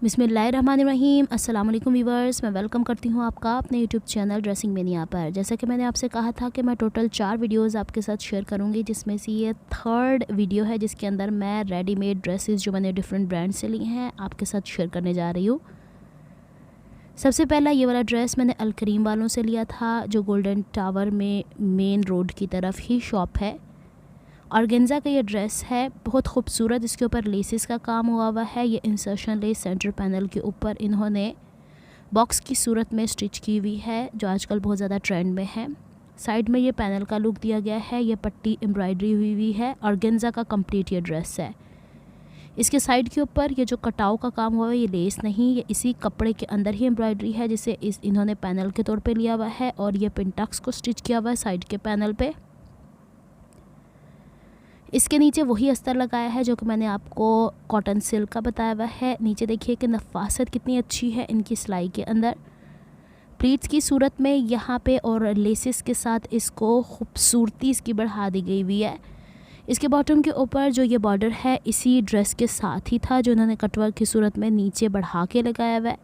बिस्मिल्लाहिर्रहमानिर्रहीम। अस्सलाम वालेकुम व्यूअर्स, मैं वेलकम करती हूँ आपका अपने यूट्यूब चैनल ड्रेसिंग मेनिया पर। जैसा कि मैंने आपसे कहा था कि मैं टोटल 4 वीडियोस आपके साथ शेयर करूँगी, जिसमें से ये थर्ड वीडियो है जिसके अंदर मैं रेडीमेड ड्रेसेस जो मैंने डिफरेंट ब्रांड से ली हैं आपके साथ शेयर करने जा रही हूँ। सबसे पहला ये वाला ड्रेस मैंने अलकरीम वालों से लिया था, जो गोल्डन टावर में मेन रोड की तरफ ही शॉप है। ऑर्गेन्जा का ये ड्रेस है, बहुत खूबसूरत। इसके ऊपर लेसेस का काम हुआ है। ये इंसर्शन लेस सेंटर पैनल के ऊपर इन्होंने बॉक्स की सूरत में स्टिच की हुई है, जो आजकल बहुत ज़्यादा ट्रेंड में है। साइड में ये पैनल का लुक दिया गया है। ये पट्टी एम्ब्रॉयडरी हुई है। ऑर्गेन्जा का कंप्लीट ये ड्रेस है। इसके साइड के ऊपर ये जो कटाव का काम हुआ है, ये लेस नहीं, ये इसी कपड़े के अंदर ही एम्ब्रॉयडरी है, जिसे इन्होंने पैनल के तौर पे लिया हुआ है। और ये पिंटक्स को स्टिच किया हुआ है साइड के पैनल पे। इसके नीचे वही अस्तर लगाया है जो कि मैंने आपको कॉटन सिल्क का बताया हुआ है। नीचे देखिए कि नफासत कितनी अच्छी है इनकी सिलाई के अंदर, प्लीट्स की सूरत में यहाँ पे, और लेसेस के साथ इसको खूबसूरती इसकी बढ़ा दी गई हुई है। इसके बॉटम के ऊपर जो ये बॉर्डर है इसी ड्रेस के साथ ही था, जो इन्होंने कटवर्क की सूरत में नीचे बढ़ा के लगाया हुआ है।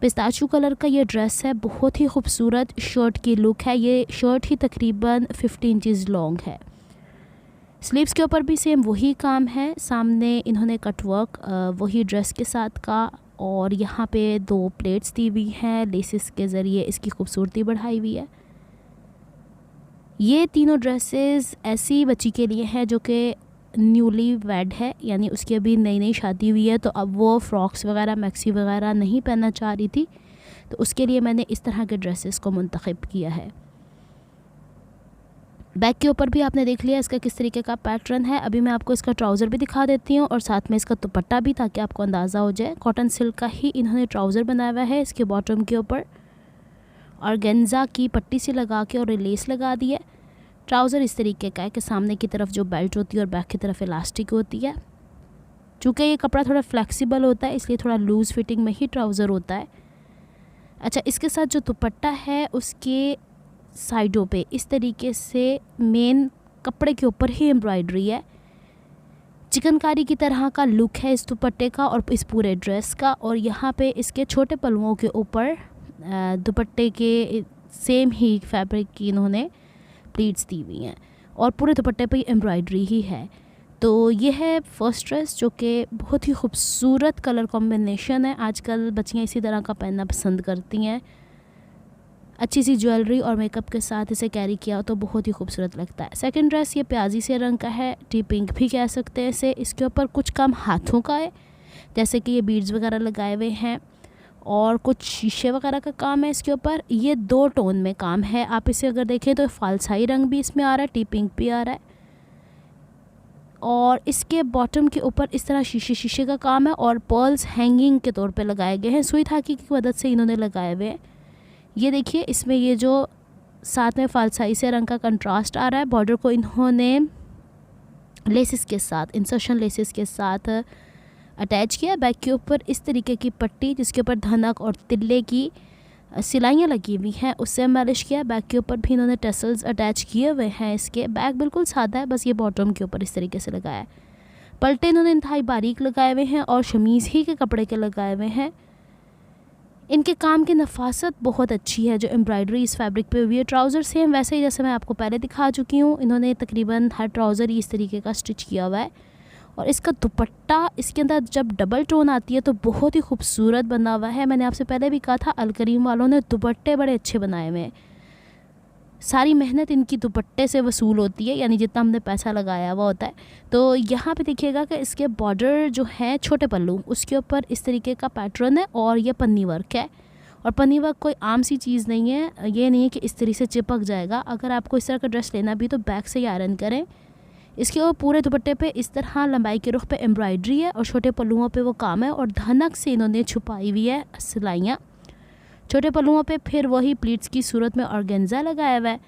पिस्ताचू कलर का ये ड्रेस है, बहुत ही खूबसूरत शर्ट की लुक है। ये शर्ट ही तकरीबन 50 इंचज़ लॉन्ग है। स्लीव्स के ऊपर भी सेम वही काम है। सामने इन्होंने कटवर्क वही ड्रेस के साथ का, और यहाँ पे 2 प्लेट्स दी हुई हैं, लेसिस के ज़रिए इसकी खूबसूरती बढ़ाई हुई है। ये तीनों ड्रेसेस ऐसी बच्ची के लिए हैं जो कि न्यूली वेड है, यानी उसकी अभी नई नई शादी हुई है, तो अब वो फ्रॉक्स वगैरह मैक्सी वगैरह नहीं पहनना चाह रही थी, तो उसके लिए मैंने इस तरह के ड्रेसेस को मुंतखब किया है। बैक के ऊपर भी आपने देख लिया इसका किस तरीके का पैटर्न है। अभी मैं आपको इसका ट्राउज़र भी दिखा देती हूँ और साथ में इसका दुपट्टा भी, ताकि आपको अंदाज़ा हो जाए। कॉटन सिल्क का ही इन्होंने ट्राउज़र बनाया हुआ है। इसके बॉटम के ऊपर ऑर्गेन्जा की पट्टी से लगा के और लेस लगा दी है। ट्राउज़र इस तरीके का है कि सामने की तरफ जो बेल्ट होती है और बैक की तरफ इलास्टिक होती है। चूँकि ये कपड़ा थोड़ा फ्लेक्सिबल होता है, इसलिए थोड़ा लूज़ फिटिंग में ही ट्राउज़र होता है। अच्छा, इसके साथ जो दुपट्टा है उसके साइडों पे इस तरीके से मेन कपड़े के ऊपर ही एम्ब्रॉयडरी है। चिकनकारी की तरह का लुक है इस दुपट्टे का और इस पूरे ड्रेस का। और यहाँ पे इसके छोटे पल्लुओं के ऊपर दुपट्टे के सेम ही फैब्रिक की इन्होंने प्लीट्स दी हुई हैं, और पूरे दुपट्टे पे एम्ब्रॉयडरी ही है। तो ये है फर्स्ट ड्रेस, जो कि बहुत ही खूबसूरत कलर कॉम्बिनेशन है। आजकल बच्चियाँ इसी तरह का पहनना पसंद करती हैं। अच्छी सी ज्वेलरी और मेकअप के साथ इसे कैरी किया तो बहुत ही खूबसूरत लगता है। सेकंड ड्रेस ये प्याजी से रंग का है, टी पिंक भी कह सकते हैं इसे। इसके ऊपर कुछ काम हाथों का है, जैसे कि ये बीड्स वगैरह लगाए हुए हैं और कुछ शीशे वगैरह का काम है इसके ऊपर। ये 2 टोन में काम है। आप इसे अगर देखें तो फालसाई रंग भी इसमें आ रहा है, टी पिंक भी आ रहा है, और इसके बॉटम के ऊपर इस तरह शीशे का काम है और पर्ल्स हैंगिंग के तौर पे लगाए गए हैं। सुई धागे की मदद से इन्होंने लगाए हुए हैं। ये देखिए, इसमें ये जो साथ में फालसाई से रंग का कंट्रास्ट आ रहा है, बॉर्डर को इन्होंने लेसेस के साथ, इंसर्शन लेसेस के साथ अटैच किया। बैक के ऊपर इस तरीके की पट्टी जिसके ऊपर धनक और तिल्ले की सिलाइयाँ लगी हुई हैं, उससे एम्बेलिश किया। बैक के ऊपर भी इन्होंने टेसल्स अटैच किए हुए हैं। इसके बैक बिल्कुल सादा है, बस ये बॉटम के ऊपर इस तरीके से लगाया है। पलटे इन्होंने इंतहाई बारीक लगाए हुए हैं और शमीज़ ही के कपड़े के लगाए हुए हैं। इनके काम की नफासत बहुत अच्छी है, जो एम्ब्रॉयडरी इस फैब्रिक पे हुई है। ट्राउज़र सेम वैसे ही जैसे मैं आपको पहले दिखा चुकी हूँ। इन्होंने तकरीबन हर ट्राउज़र ही इस तरीके का स्टिच किया हुआ है। और इसका दुपट्टा, इसके अंदर जब डबल टोन आती है तो बहुत ही खूबसूरत बना हुआ है। मैंने आपसे पहले भी कहा था, अलकरीम वालों ने दुपट्टे बड़े अच्छे बनाए हुए हैं। सारी मेहनत इनकी दुपट्टे से वसूल होती है, यानी जितना हमने पैसा लगाया हुआ होता है। तो यहाँ पे देखिएगा कि इसके बॉर्डर जो है छोटे पल्लू, उसके ऊपर इस तरीके का पैटर्न है और ये पन्नी वर्क है। और पन्नी वर्क कोई आम सी चीज़ नहीं है, ये नहीं है कि इस तरह से चिपक जाएगा। अगर आपको इस तरह का ड्रेस लेना भी तो बैक से ही आयरन करें। इसके ऊपर पूरे दुपट्टे पे इस तरह लंबाई के रुख पे एम्ब्रॉयडरी है और छोटे पल्लुओं पे वो काम है, और धनक से इन्होंने छुपाई हुई है सिलाइयाँ। छोटे पल्लुओं पे फिर वही प्लीट्स की सूरत में ऑर्गेन्जा लगाया हुआ है।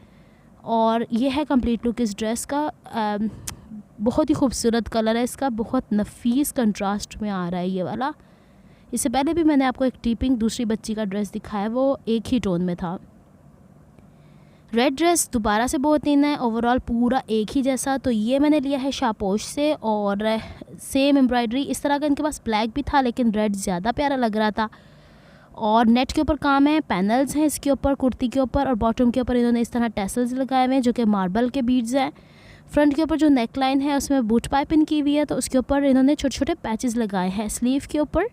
और ये है कंप्लीट लुक इस ड्रेस का। बहुत ही खूबसूरत कलर है इसका, बहुत नफीस कंट्रास्ट में आ रहा है ये वाला। इससे पहले भी मैंने आपको एक टी पिंक दूसरी बच्ची का ड्रेस दिखाया, वो एक ही टोन में था। रेड ड्रेस दोबारा से बहुत तीन है, ओवरऑल पूरा एक ही जैसा। तो ये मैंने लिया है शापोश से और सेम एम्ब्रॉयडरी इस तरह का इनके पास ब्लैक भी था लेकिन रेड ज़्यादा प्यारा लग रहा था। और नेट के ऊपर काम है, पैनल्स हैं इसके ऊपर, कुर्ती के ऊपर और बॉटम के ऊपर इन्होंने इस तरह टैसल्स लगाए हुए हैं जो कि मार्बल के बीड्स हैं। फ्रंट के ऊपर जो नेक लाइन है उसमें बूट पाइपिंग की हुई है तो उसके ऊपर इन्होंने छोटे छोटे पैचेस लगाए हैं। स्लीव के ऊपर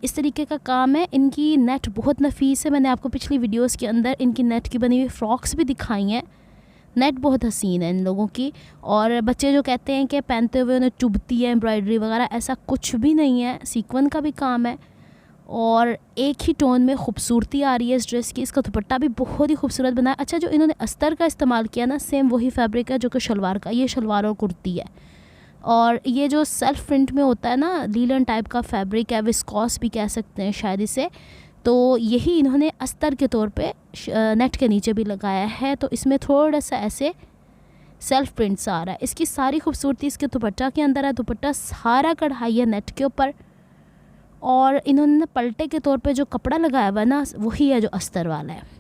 इस तरीके का काम है। इनकी नेट बहुत नफीस है, मैंने आपको पिछली वीडियोस के अंदर इनकी नेट की बनी हुई फ्रॉक्स भी दिखाई हैं। नेट बहुत हसीन है इन लोगों की। और बच्चे जो कहते हैं कि पहनते हुए उन्हें चुभती है एम्ब्रॉयडरी वगैरह, ऐसा कुछ भी नहीं है। सीक्वन का भी काम है और एक ही टोन में खूबसूरती आ रही है इस ड्रेस की। इसका दुपट्टा भी बहुत ही खूबसूरत बना है। अच्छा, जो इन्होंने अस्तर का इस्तेमाल किया ना, सेम वही फैब्रिक है जो कि शलवार का, ये शलवार और कुर्ती है। और ये जो सेल्फ प्रिंट में होता है ना, लीलन टाइप का फैब्रिक है, विस्कॉस भी कह सकते हैं शायद इसे, तो यही इन्होंने अस्तर के तौर पे नेट के नीचे भी लगाया है। तो इसमें थोड़ा सा ऐसे सेल्फ प्रिंट सा आ रहा है। इसकी सारी खूबसूरती इसके दुपट्टा के अंदर है। दुपट्टा सारा कढ़ाई है नेट के ऊपर और इन्होंने पलटे के तौर पे जो कपड़ा लगाया हुआ है ना, वही है जो अस्तर वाला है।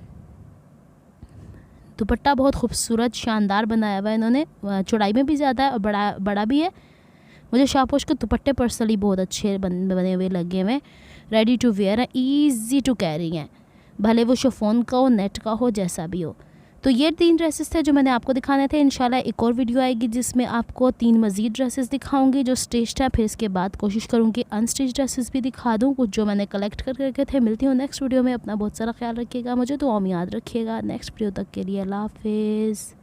दुपट्टा बहुत खूबसूरत शानदार बनाया हुआ है इन्होंने, चौड़ाई में भी ज़्यादा है और बड़ा भी है। मुझे शापोश के दुपट्टे पर्सनली बहुत अच्छे बने हुए लगे हुए हैं। रेडी टू वेयर है, ईजी टू कैरी हैं, भले वो शिफॉन का हो, नेट का हो, जैसा भी हो। तो ये 3 ड्रेसेस थे जो मैंने आपको दिखाने थे। इंशाल्लाह एक और वीडियो आएगी जिसमें आपको 3 मज़ीद ड्रेसेस दिखाऊंगी जो स्टिच्ड हैं। फिर इसके बाद कोशिश करूँगी अनस्टिच्ड ड्रेसेस भी दिखा दूँ, कुछ जो मैंने कलेक्ट करके रखे थे। मिलती हूँ नेक्स्ट वीडियो में। अपना बहुत सारा ख्याल रखिएगा, मुझे तो याद रखिएगा। नेक्स्ट वीडियो तक के लिए अल्लाह हाफिज़।